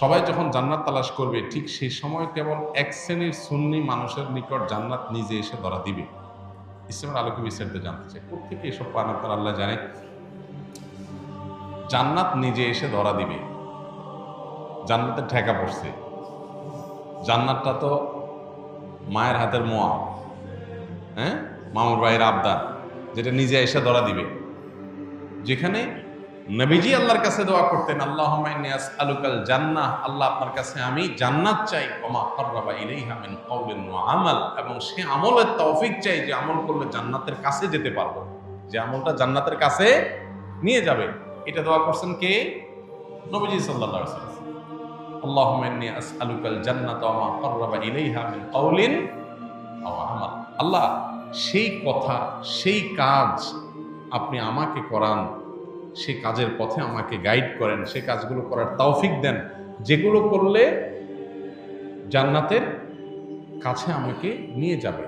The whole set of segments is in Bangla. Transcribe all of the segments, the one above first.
সবাই যখন জান্নাত তালাশ করবে ঠিক সেই সময় কেবল এক শ্রেণীর সুন্নি মানুষের নিকট জান্নাত নিজে এসে ধরা দিবে। ইসলামের আলোকে বিস্তারিত জানতে চাই, কোথেকে এসব পান আপনার আল্লাহ জানে। জান্নাত নিজে এসে ধরা দিবে, জান্নাতের ঠেকা পড়ছে। জান্নাতটা তো মায়ের হাতের মোয়া, হ্যাঁ, মামুর ভাইয়ের আবদার, যেটা নিজে এসে ধরা দিবে। যেখানে নবীজি আল্লাহর কাছে দোয়া করতেন, আল্লাহুম্মা ইন্নী আসআলুকাল জান্নাহ, আল্লাহ আপনার কাছে আমি জান্নাত চাই, ওমা কাররাবা ইলাইহা মিন কাওলিন ওয়া আমাল, এবং সে আমলের তৌফিক চাই যে আমল করলে জান্নাতের কাছে যেতে পারবো, যে আমলটা জান্নাতের কাছে নিয়ে যাবে। এটা দোয়া করছেন কে? নবীজি সাল্লাল্লাহু আলাইহি ওয়াসাল্লাম। আল্লাহুম্মা ইন্নী আসআলুকাল জান্নাতা ওয়া মা কাররাবা ইলাইহা মিন কাওলিন ওয়া আমাল। আল্লাহ, সেই কথা, সেই কাজ আপনি আমাকে করান, সেই কাজের পথে আমাকে গাইড করেন, সেই কাজগুলো করার তৌফিক দেন যেগুলো করলে জান্নাতের কাছে আমাকে নিয়ে যাবে।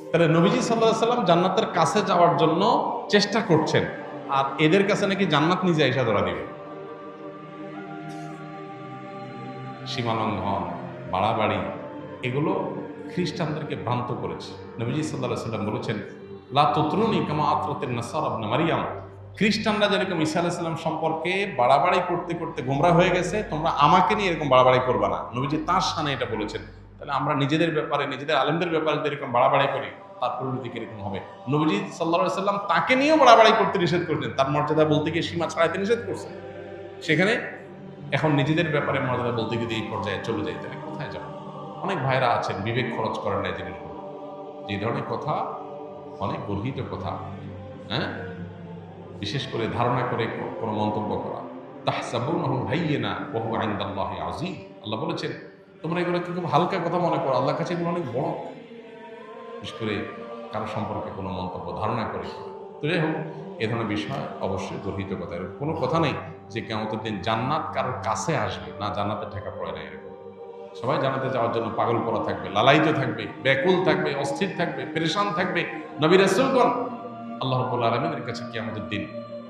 তাহলে নবীজি সাল্লাল্লাহু আলাইহি সাল্লাম জান্নাতের কাছে যাওয়ার জন্য চেষ্টা করছেন, আর এদের কাছে নাকি জান্নাত নিজে এসে ধরা দিবে। সীমালঙ্ঘন, বাড়াবাড়ি, এগুলো খ্রিস্টানদেরকে ভ্রান্ত করেছে। নবীজি সাল্লাল্লাহু আলাইহি সাল্লাম বলেছেন, লা তুতরুনি কামা আতরাতিন নাসারা ইবনে মারইয়াম, খ্রিস্টানরা যেরকম ঈসা আলাইহিস সালাম সম্পর্কে বাড়াবাড়ি করতে করতে গোমরা হয়ে গেছে, তোমরা আমাকে নিয়ে এরকম বাড়াবাড়ি করবে না। নবীজি তার শানে এটা বলেছেন। তাহলে আমরা নিজেদের ব্যাপারে, নিজেদের আলেমদের ব্যাপারে যদি এরকম বাড়াবাড়ি করি, তার পরিণতি কিরকম হবে? নবীজি সাল্লাল্লাহু আলাইহি সাল্লাম তাকে নিয়েও বাড়াবাড়ি করতে নিষেধ করেছেন, তার মর্যাদা বলতে গিয়ে সীমা ছাড়াইতে নিষেধ করছেন। সেখানে এখন নিজেদের ব্যাপারে মর্যাদা বলতে গিয়ে এই পর্যায়ে চলে যায়, তাহলে কোথায় যাবে? অনেক ভাইরা আছেন বিবেক খরচ করেন না জিনিসগুলো, যে ধরনের কথা, অনেক গর্হিত কথা, হ্যাঁ, বিশেষ করে ধারণা করে কোনো মন্তব্য করা। তাহসাবুনাহু হাইয়িনা ওয়া হুয়া ইনদাল্লাহি আযীম, আল্লাহ বলেছেন তোমরা এগুলোকে খুব হালকা কথা মনে করো, আল্লাহর কাছে এগুলো অনেক বড়। বিশেষ করে কারো সম্পর্কে কোনো মন্তব্য ধারণা করে। তো যাই হোক, এ ধরনের বিষয় অবশ্যই গর্হিত কথা। এরকম কোনো কথা নেই যে কিয়ামতের দিন জান্নাত কারোর কাছে আসবে না, জান্নাতে ঠেকা পড়ে না এরকম। সবাই জান্নাতে যাওয়ার জন্য পাগল করা থাকবে, লালায়িত থাকবে, ব্যাকুল থাকবে, অস্থির থাকবে, পেরেশান থাকবে। নবী রাসূলগণ আল্লাহ রাব্বুল আলামিনের কাছে কিয়ামতের দিন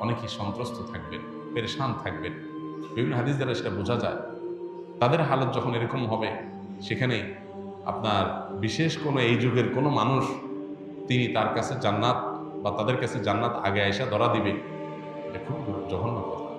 অনেকেই সন্ত্রস্ত থাকবেন, পেরেশান থাকবেন। বিভিন্ন হাদিস দ্বারা সেটা বোঝা যায়। তাদের হালত যখন এরকম হবে, সেখানে আপনার বিশেষ কোনো এই যুগের কোনো মানুষ তিনি তার কাছে জান্নাত বা তাদের কাছে জান্নাত আগে আয়সা ধরা দিবে, এটা খুব জঘন্য কথা।